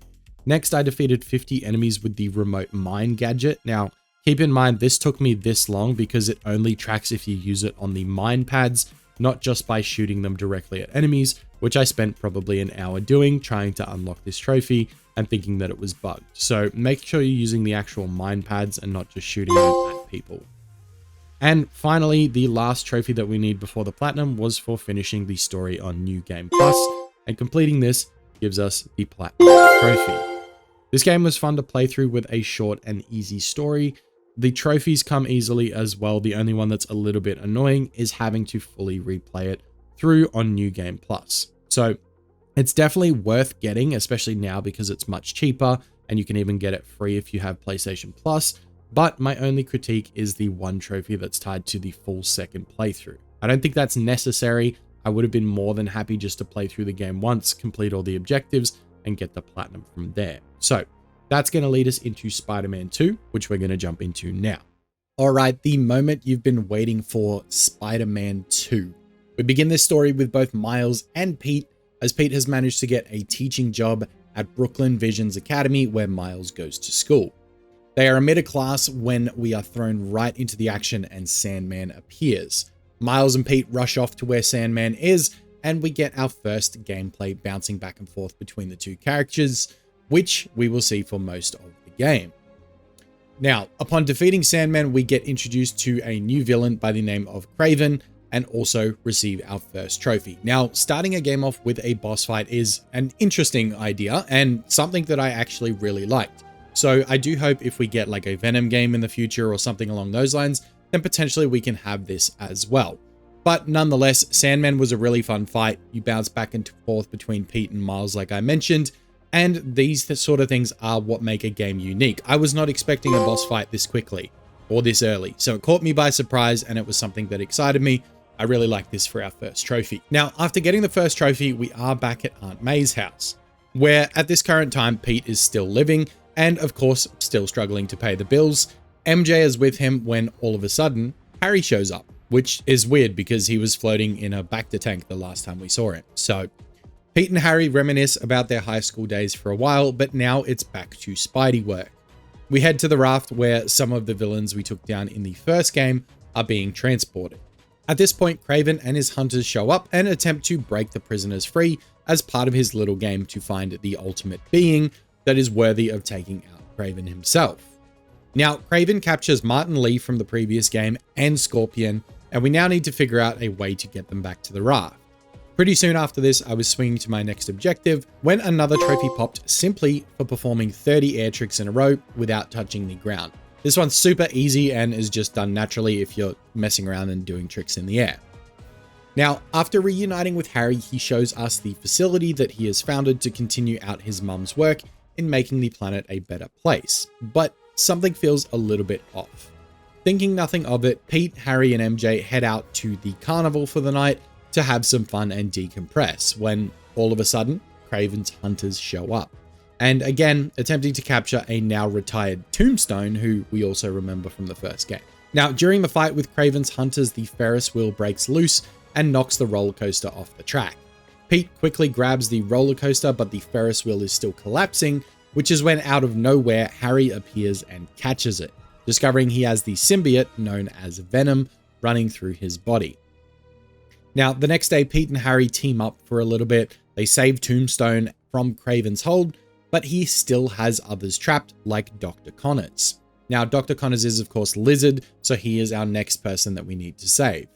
Next, I defeated 50 enemies with the remote mine gadget. Now, keep in mind, this took me this long because it only tracks if you use it on the mine pads, not just by shooting them directly at enemies, which I spent probably an hour doing, trying to unlock this trophy and thinking that it was bugged. So make sure you're using the actual mine pads and not just shooting them at people. And finally, the last trophy that we need before the platinum was for finishing the story on New Game Plus, and completing this gives us the platinum trophy. This game was fun to play through with a short and easy story. The trophies come easily as well. The only one that's a little bit annoying is having to fully replay it through on New Game Plus. So it's definitely worth getting, especially now because it's much cheaper and you can even get it free if you have PlayStation Plus. But my only critique is the one trophy that's tied to the full second playthrough. I don't think that's necessary. I would have been more than happy just to play through the game once, complete all the objectives, and get the platinum from there. So that's going to lead us into Spider-Man 2, which we're going to jump into now. All right, the moment you've been waiting for, Spider-Man 2. We begin this story with both Miles and Pete, as Pete has managed to get a teaching job at Brooklyn Visions Academy, where Miles goes to school. They are amid a class when we are thrown right into the action and Sandman appears. Miles and Pete rush off to where Sandman is, and we get our first gameplay bouncing back and forth between the two characters, which we will see for most of the game. Now, upon defeating Sandman, we get introduced to a new villain by the name of Kraven, and also receive our first trophy. Now, starting a game off with a boss fight is an interesting idea, and something that I actually really liked. So I do hope if we get like a Venom game in the future or something along those lines, then potentially we can have this as well. But nonetheless, Sandman was a really fun fight. You bounce back and forth between Pete and Miles, like I mentioned, and these sort of things are what make a game unique. I was not expecting a boss fight this quickly or this early, so it caught me by surprise, and it was something that excited me. I really like this for our first trophy. Now, after getting the first trophy, we are back at Aunt May's house, where at this current time, Pete is still living, and of course, still struggling to pay the bills. MJ is with him when all of a sudden, Harry shows up, which is weird because he was floating in a Bacta tank the last time we saw him. So Pete and Harry reminisce about their high school days for a while, but now it's back to Spidey work. We head to the raft where some of the villains we took down in the first game are being transported. At this point, Kraven and his hunters show up and attempt to break the prisoners free as part of his little game to find the ultimate being that is worthy of taking out Kraven himself. Now, Kraven captures Martin Lee from the previous game and Scorpion, and we now need to figure out a way to get them back to the raft. Pretty soon after this, I was swinging to my next objective when another trophy popped simply for performing 30 air tricks in a row without touching the ground. This one's super easy and is just done naturally if you're messing around and doing tricks in the air. Now, after reuniting with Harry, he shows us the facility that he has founded to continue out his mum's work in making the planet a better place. But something feels a little bit off. Thinking nothing of it, Pete, Harry, and MJ head out to the carnival for the night to have some fun and decompress, when all of a sudden, Kraven's hunters show up. And again, attempting to capture a now retired Tombstone, who we also remember from the first game. Now, during the fight with Kraven's hunters, the Ferris wheel breaks loose and knocks the roller coaster off the track. Pete quickly grabs the roller coaster, but the Ferris wheel is still collapsing, which is when out of nowhere, Harry appears and catches it, discovering he has the symbiote known as Venom running through his body. Now, the next day, Pete and Harry team up for a little bit. They save Tombstone from Kraven's hold, but he still has others trapped, like Dr. Connors. Now, Dr. Connors is, of course, Lizard, so he is our next person that we need to save.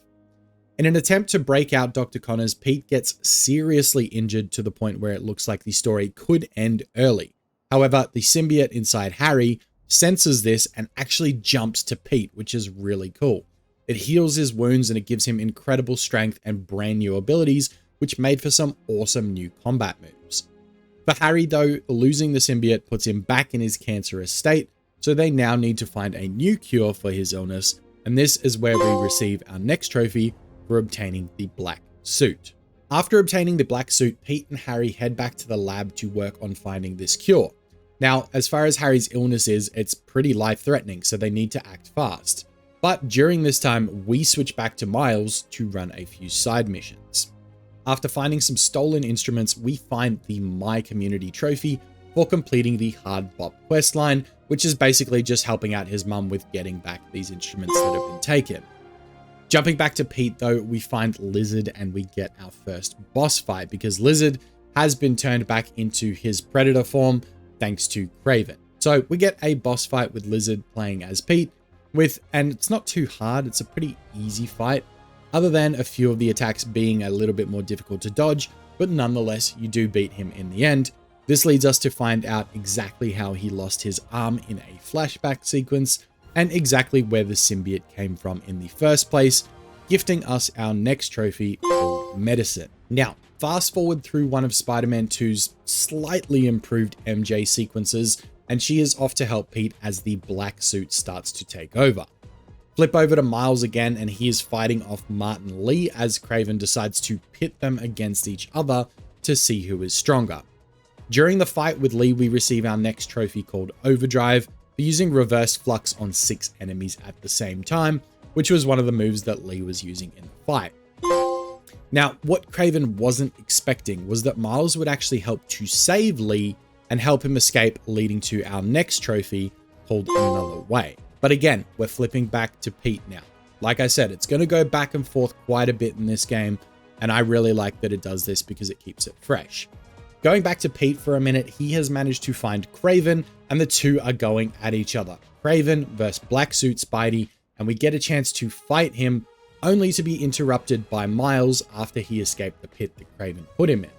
In an attempt to break out Dr. Connors, Pete gets seriously injured to the point where it looks like the story could end early. However, the symbiote inside Harry senses this and actually jumps to Pete, which is really cool. It heals his wounds and it gives him incredible strength and brand new abilities, which made for some awesome new combat moves. For Harry though, losing the symbiote puts him back in his cancerous state, so they now need to find a new cure for his illness, and this is where we receive our next trophy for obtaining the black suit. After obtaining the black suit, Pete and Harry head back to the lab to work on finding this cure. Now, as far as Harry's illness is, it's pretty life-threatening, so they need to act fast. But during this time, we switch back to Miles to run a few side missions. After finding some stolen instruments, we find the My Community trophy for completing the Hard Bop questline, which is basically just helping out his mum with getting back these instruments that have been taken. Jumping back to Pete though, we find Lizard and we get our first boss fight because Lizard has been turned back into his predator form thanks to Kraven. So we get a boss fight with Lizard playing as Pete and it's not too hard, it's a pretty easy fight, other than a few of the attacks being a little bit more difficult to dodge, but nonetheless, you do beat him in the end. This leads us to find out exactly how he lost his arm in a flashback sequence, and exactly where the symbiote came from in the first place, gifting us our next trophy called Medicine. Now, fast forward through one of Spider-Man 2's slightly improved MJ sequences, and she is off to help Pete as the black suit starts to take over. Flip over to Miles again, and he is fighting off Martin Lee as Kraven decides to pit them against each other to see who is stronger. During the fight with Lee, we receive our next trophy called Overdrive for using reverse flux on 6 enemies at the same time, which was one of the moves that Lee was using in the fight. Now, what Kraven wasn't expecting was that Miles would actually help to save Lee and help him escape, leading to our next trophy called Another Way. But again, we're flipping back to Pete now. Like I said, it's going to go back and forth quite a bit in this game, and I really like that it does this because it keeps it fresh. Going back to Pete for a minute, he has managed to find Kraven, and the two are going at each other. Kraven versus Black Suit Spidey, and we get a chance to fight him, only to be interrupted by Miles after he escaped the pit that Kraven put him in.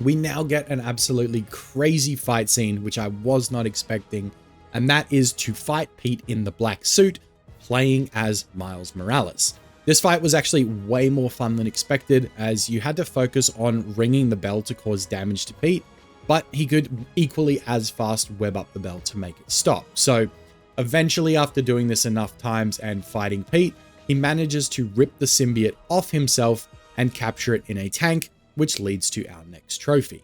We now get an absolutely crazy fight scene, which I was not expecting, and that is to fight Pete in the black suit, playing as Miles Morales. This fight was actually way more fun than expected, as you had to focus on ringing the bell to cause damage to Pete, but he could equally as fast web up the bell to make it stop. So eventually, after doing this enough times and fighting Pete, he manages to rip the symbiote off himself and capture it in a tank, which leads to our next trophy.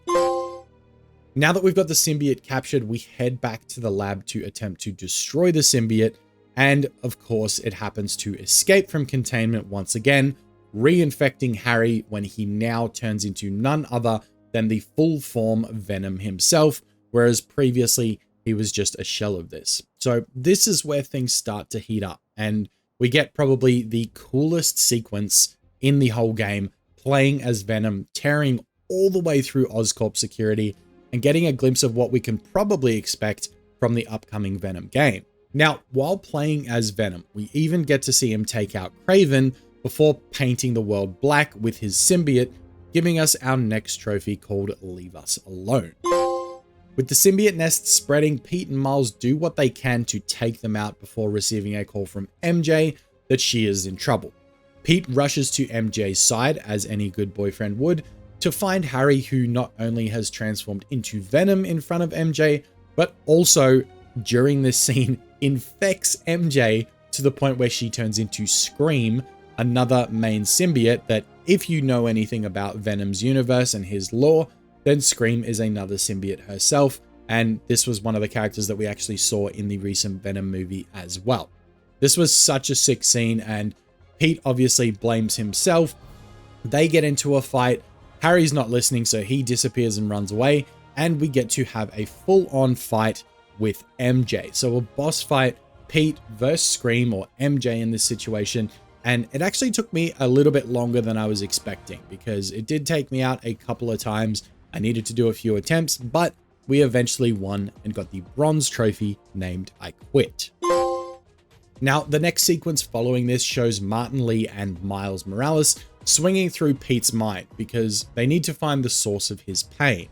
Now that we've got the symbiote captured, we head back to the lab to attempt to destroy the symbiote, and of course it happens to escape from containment once again, reinfecting Harry when he now turns into none other than the full form Venom himself, whereas previously he was just a shell of this. So this is where things start to heat up, and we get probably the coolest sequence in the whole game, playing as Venom, tearing all the way through Oscorp security and getting a glimpse of what we can probably expect from the upcoming Venom game. Now, while playing as Venom, we even get to see him take out Kraven before painting the world black with his symbiote, giving us our next trophy called Leave Us Alone. With the symbiote nest spreading, Pete and Miles do what they can to take them out before receiving a call from MJ that she is in trouble. Pete rushes to MJ's side, as any good boyfriend would, to find Harry, who not only has transformed into Venom in front of MJ, but also, during this scene, infects MJ to the point where she turns into Scream, another main symbiote that, if you know anything about Venom's universe and his lore, then Scream is another symbiote herself, and this was one of the characters that we actually saw in the recent Venom movie as well. This was such a sick scene, and Pete obviously blames himself. They get into a fight. Harry's not listening, so he disappears and runs away, and we get to have a full-on fight with MJ. So a boss fight, Pete versus Scream, or MJ in this situation, and it actually took me a little bit longer than I was expecting, because it did take me out a couple of times. I needed to do a few attempts, but we eventually won and got the bronze trophy named I Quit. Now, the next sequence following this shows Martin Lee and Miles Morales swinging through Pete's mind because they need to find the source of his pain.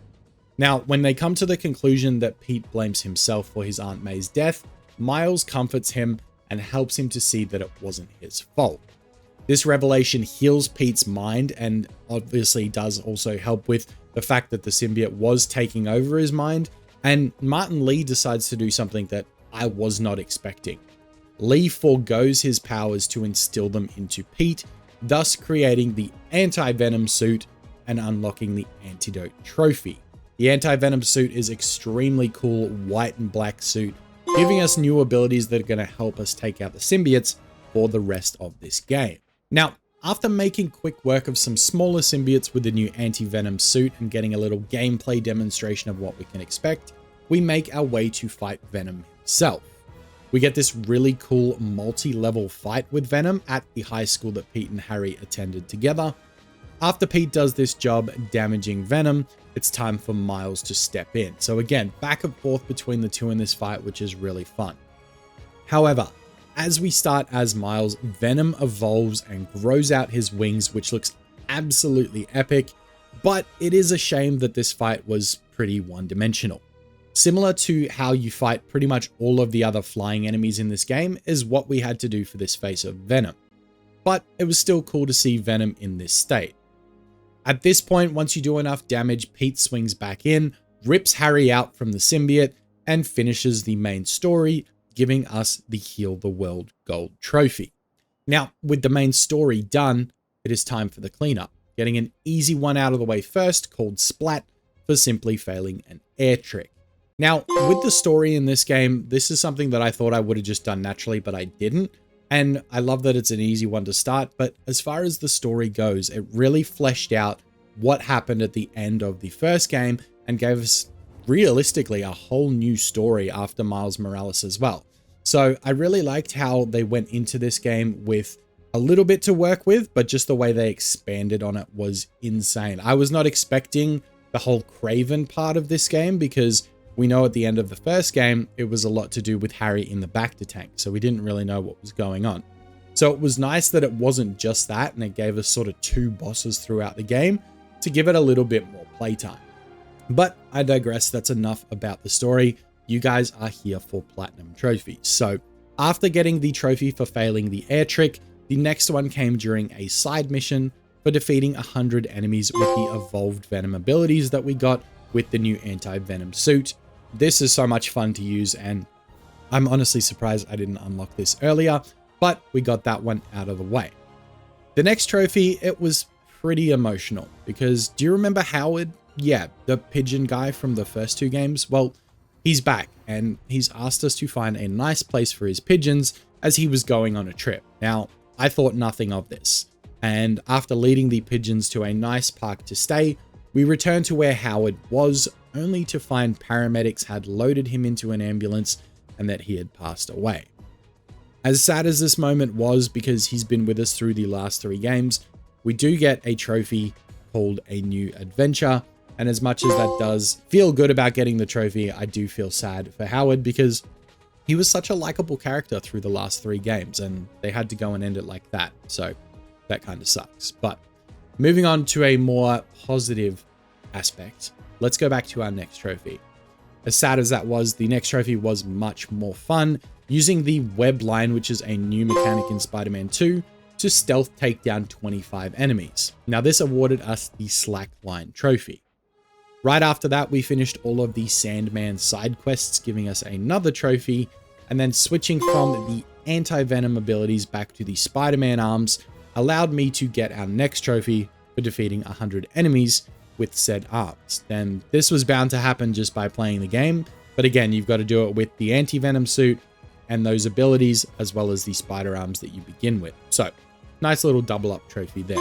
Now, when they come to the conclusion that Pete blames himself for his Aunt May's death, Miles comforts him and helps him to see that it wasn't his fault. This revelation heals Pete's mind and obviously does also help with the fact that the symbiote was taking over his mind, and Martin Lee decides to do something that I was not expecting. Lee forgoes his powers to instill them into Pete, thus creating the anti-Venom suit and unlocking the Antidote trophy. The anti-Venom suit is extremely cool white and black suit, giving us new abilities that are going to help us take out the symbiotes, for the rest of this game. Now, after making quick work of some smaller symbiotes with the new anti-venom suit and getting a little gameplay demonstration of what we can expect, we make our way to fight Venom himself. We get this really cool multi-level fight with Venom at the high school that Pete and Harry attended together. After Pete does this job damaging Venom, it's time for Miles to step in. So again, back and forth between the two in this fight, which is really fun. However, as we start as Miles, Venom evolves and grows out his wings, which looks absolutely epic, but it is a shame that this fight was pretty one-dimensional. Similar to how you fight pretty much all of the other flying enemies in this game is what we had to do for this face of Venom. But it was still cool to see Venom in this state. At this point, once you do enough damage, Pete swings back in, rips Harry out from the symbiote, and finishes the main story, giving us the Heal the World Gold Trophy. Now, with the main story done, it is time for the cleanup, getting an easy one out of the way first, called Splat, for simply failing an air trick. Now, with the story in this game, this is something that I thought I would have just done naturally, but I didn't. And I love that it's an easy one to start, but as far as the story goes, it really fleshed out what happened at the end of the first game and gave us realistically a whole new story after Miles Morales as well. So I really liked how they went into this game with a little bit to work with, but just the way they expanded on it was insane. I was not expecting the whole Kraven part of this game because we know at the end of the first game, it was a lot to do with Harry in the Bacta tank, so we didn't really know what was going on. So it was nice that it wasn't just that, and it gave us sort of two bosses throughout the game to give it a little bit more playtime. But I digress, that's enough about the story. You guys are here for Platinum trophies. So after getting the trophy for failing the air trick, the next one came during a side mission for defeating 100 enemies with the evolved Venom abilities that we got with the new anti-Venom suit. This is so much fun to use, and I'm honestly surprised I didn't unlock this earlier, but we got that one out of the way. The next trophy, it was pretty emotional because do you remember Howard? Yeah, the pigeon guy from the first two games. Well, he's back and he's asked us to find a nice place for his pigeons as he was going on a trip. Now, I thought nothing of this, and after leading the pigeons to a nice park to stay, we returned to where Howard was, only to find paramedics had loaded him into an ambulance and that he had passed away. As sad as this moment was, because he's been with us through the last 3 games, we do get a trophy called A New Adventure, and as much as that does feel good about getting the trophy, I do feel sad for Howard because he was such a likable character through the last 3 games, and they had to go and end it like that, so that kind of sucks. But moving on to a more positive aspect, let's go back to our next trophy. As sad as that was, the next trophy was much more fun, using the web line, which is a new mechanic in Spider-Man 2, to stealth take down 25 enemies. Now this awarded us the Slack Line trophy. Right after that, we finished all of the Sandman side quests, giving us another trophy, and then switching from the anti-venom abilities back to the Spider-Man arms allowed me to get our next trophy for defeating 100 enemies with said arms. Then this was bound to happen just by playing the game, but again, you've got to do it with the anti-venom suit and those abilities, as well as the spider arms that you begin with. So nice little double up trophy there.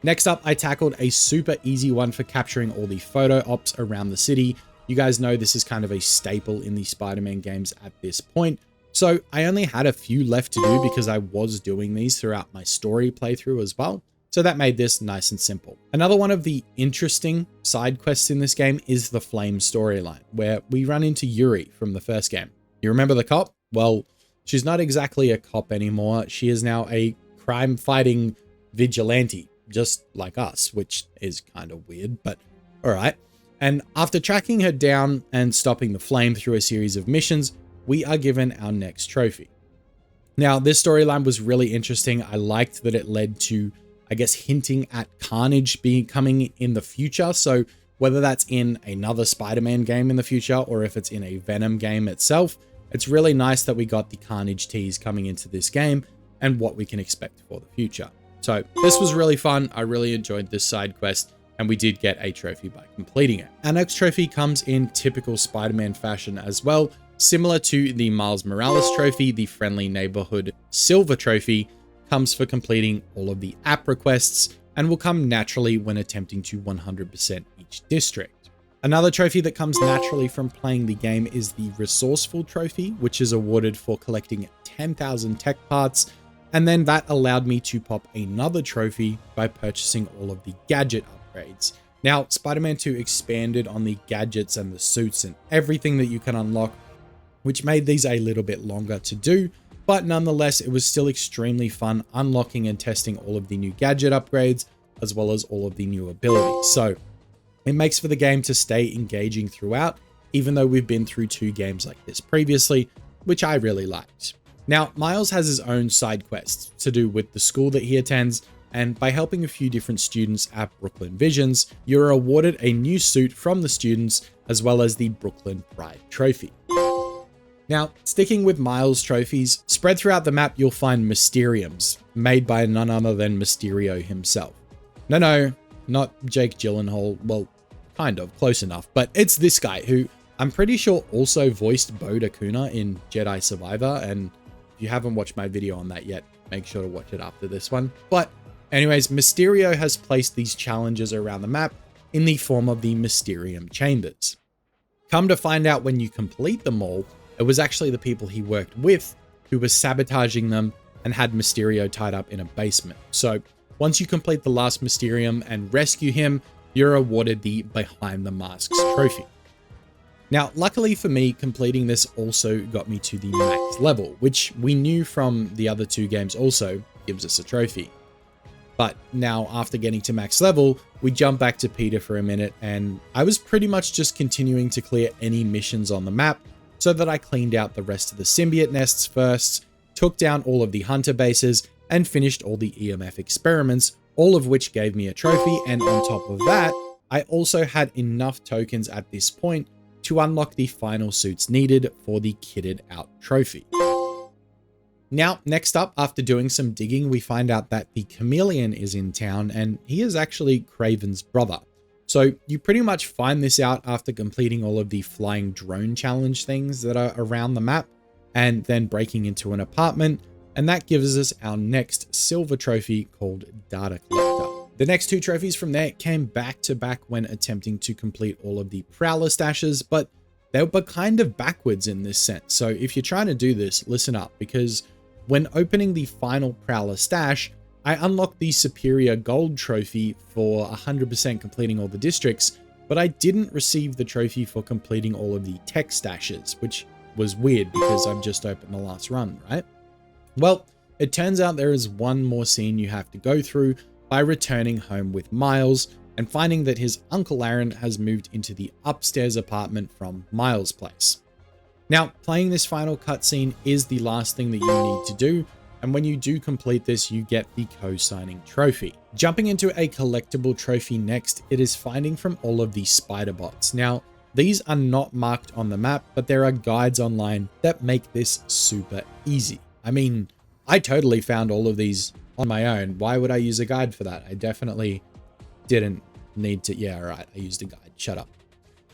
Next up, I tackled a super easy one for capturing all the photo ops around the city. You guys know this is kind of a staple in the Spider-Man games at this point. So I only had a few left to do because I was doing these throughout my story playthrough as well. So that made this nice and simple. Another one of the interesting side quests in this game is the Flame storyline, where we run into Yuri from the first game. You remember the cop? Well, she's not exactly a cop anymore. She is now a crime-fighting vigilante, just like us, which is kind of weird, but all right. And after tracking her down and stopping the Flame through a series of missions, we are given our next trophy. Now, this storyline was really interesting. I liked that it led to, I guess, hinting at Carnage coming in the future. So whether that's in another Spider-Man game in the future or if it's in a Venom game itself, it's really nice that we got the Carnage tease coming into this game and what we can expect for the future. So this was really fun. I really enjoyed this side quest, and we did get a trophy by completing it. Our next trophy comes in typical Spider-Man fashion as well, Similar to the Miles Morales trophy, the Friendly Neighborhood Silver trophy comes for completing all of the app requests and will come naturally when attempting to 100% each district. Another trophy that comes naturally from playing the game is the Resourceful trophy, which is awarded for collecting 10,000 tech parts, and then that allowed me to pop another trophy by purchasing all of the gadget upgrades. Now, Spider-Man 2 expanded on the gadgets and the suits and everything that you can unlock, which made these a little bit longer to do, but nonetheless, it was still extremely fun unlocking and testing all of the new gadget upgrades, as well as all of the new abilities. So it makes for the game to stay engaging throughout, even though we've been through 2 games like this previously, which I really liked. Now, Miles has his own side quests to do with the school that he attends, and by helping a few different students at Brooklyn Visions, you're awarded a new suit from the students, as well as the Brooklyn Pride trophy. Now, sticking with Miles trophies, spread throughout the map you'll find Mysteriums, made by none other than Mysterio himself. No, not Jake Gyllenhaal, well, kind of, close enough, but it's this guy who I'm pretty sure also voiced Bo Dakuna in Jedi Survivor, and if you haven't watched my video on that yet, make sure to watch it after this one. But anyways, Mysterio has placed these challenges around the map in the form of the Mysterium Chambers. Come to find out, when you complete them all, it was actually the people he worked with who was sabotaging them and had Mysterio tied up in a basement. So once you complete the last Mysterium and rescue him, you're awarded the Behind the Masks trophy. Now, luckily for me, completing this also got me to the max level, which we knew from the other 2 games also gives us a trophy. But now, after getting to max level, we jump back to Peter for a minute, and I was pretty much just continuing to clear any missions on the map so that I cleaned out the rest of the symbiote nests first, took down all of the hunter bases, and finished all the EMF experiments, all of which gave me a trophy. And on top of that, I also had enough tokens at this point to unlock the final suits needed for the kitted out trophy. Now, next up, after doing some digging, we find out that the Chameleon is in town, and he is actually Craven's brother. So you pretty much find this out after completing all of the flying drone challenge things that are around the map, and then breaking into an apartment, and that gives us our next silver trophy called Data Collector. The next 2 trophies from there came back to back when attempting to complete all of the Prowler stashes, but they were kind of backwards in this sense. So if you're trying to do this, listen up, because when opening the final Prowler stash, I unlocked the Superior Gold trophy for 100% completing all the districts, but I didn't receive the trophy for completing all of the tech stashes, which was weird because I've just opened the last run, right? Well, it turns out there is one more scene you have to go through by returning home with Miles and finding that his Uncle Aaron has moved into the upstairs apartment from Miles' place. Now, playing this final cutscene is the last thing that you need to do, and when you do complete this, you get the co-signing trophy. Jumping into a collectible trophy next, it is finding from all of the spider bots. Now, these are not marked on the map, but there are guides online that make this super easy. I mean, I totally found all of these on my own. Why would I use a guide for that? I definitely didn't need to. Yeah, all right, I used a guide. Shut up.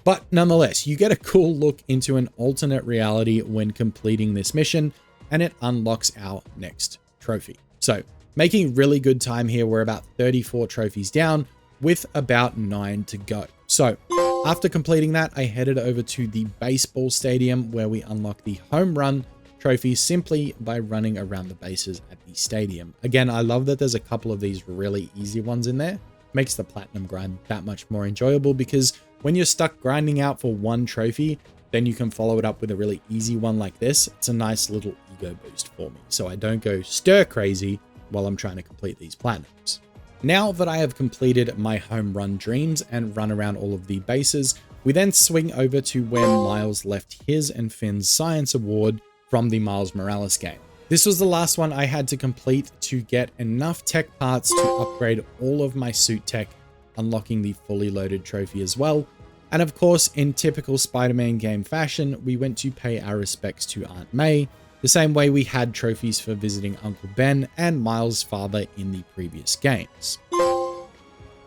But nonetheless, you get a cool look into an alternate reality when completing this mission, and it unlocks our next trophy. So making really good time here. We're about 34 trophies down with about 9 to go. So after completing that, I headed over to the baseball stadium where we unlock the home run trophy simply by running around the bases at the stadium. Again, I love that there's a couple of these really easy ones in there. Makes the platinum grind that much more enjoyable, because when you're stuck grinding out for one trophy, then you can follow it up with a really easy one like this. It's a nice little ego boost for me, so I don't go stir crazy while I'm trying to complete these platinums. Now that I have completed my home run dreams and run around all of the bases, we then swing over to where Miles left his and Finn's science award from the Miles Morales game. This was the last one I had to complete to get enough tech parts to upgrade all of my suit tech, unlocking the fully loaded trophy as well. And of course, in typical Spider-Man game fashion, we went to pay our respects to Aunt May, the same way we had trophies for visiting Uncle Ben and Miles' father in the previous games.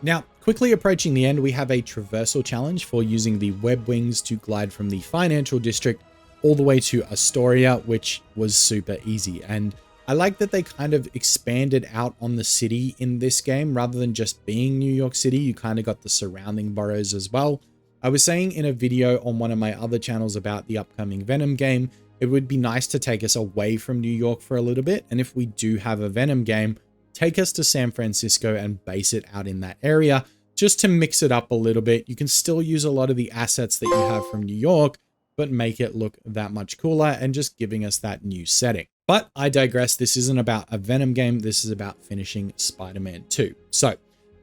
Now, quickly approaching the end, we have a traversal challenge for using the web wings to glide from the financial district all the way to Astoria, which was super easy. And I like that they kind of expanded out on the city in this game rather than just being New York City. You kind of got the surrounding boroughs as well. I was saying in a video on one of my other channels about the upcoming Venom game, it would be nice to take us away from New York for a little bit. And if we do have a Venom game, take us to San Francisco and base it out in that area just to mix it up a little bit. You can still use a lot of the assets that you have from New York, but make it look that much cooler and just giving us that new setting. But I digress. This isn't about a Venom game. This is about finishing Spider-Man 2. So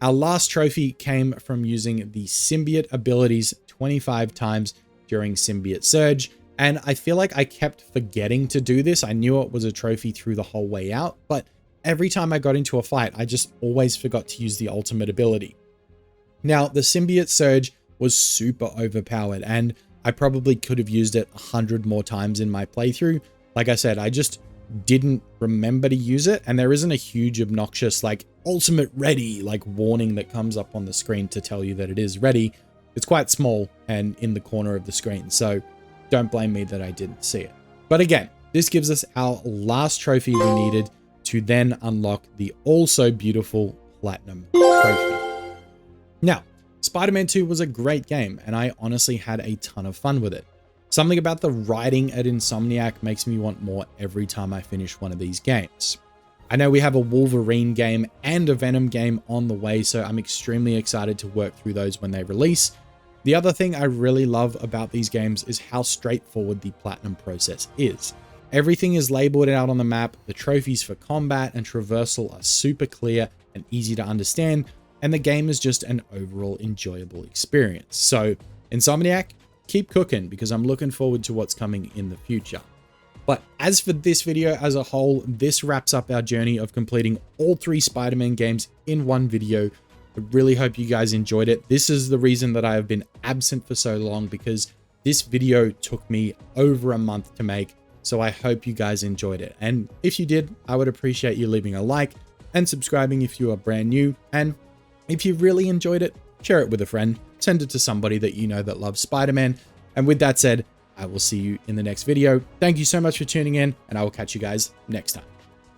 our last trophy came from using the symbiote abilities 25 times during Symbiote Surge. And I feel like I kept forgetting to do this. I knew it was a trophy through the whole way out, but every time I got into a fight, I just always forgot to use the ultimate ability. Now, the Symbiote Surge was super overpowered, and I probably could have used it 100 more times in my playthrough. Like I said, I just didn't remember to use it, and there isn't a huge obnoxious like ultimate ready like warning that comes up on the screen to tell you that it is ready. It's quite small and in the corner of the screen, so don't blame me that I didn't see it. But again, this gives us our last trophy we needed to then unlock the also beautiful Platinum trophy. Now, Spider-Man 2 was a great game, and I honestly had a ton of fun with it. Something about the writing at Insomniac makes me want more every time I finish one of these games. I know we have a Wolverine game and a Venom game on the way, so I'm extremely excited to work through those when they release. The other thing I really love about these games is how straightforward the Platinum process is. Everything is labeled out on the map, the trophies for combat and traversal are super clear and easy to understand, and the game is just an overall enjoyable experience. So, Insomniac, keep cooking because I'm looking forward to what's coming in the future. But as for this video as a whole, this wraps up our journey of completing all 3 Spider-Man games in one video. I really hope you guys enjoyed it. This is the reason that I have been absent for so long, because this video took me over a month to make. So I hope you guys enjoyed it. And if you did, I would appreciate you leaving a like and subscribing if you are brand new. And if you really enjoyed it, share it with a friend, send it to somebody that you know that loves Spider-Man. And with that said, I will see you in the next video. Thank you so much for tuning in, and I will catch you guys next time.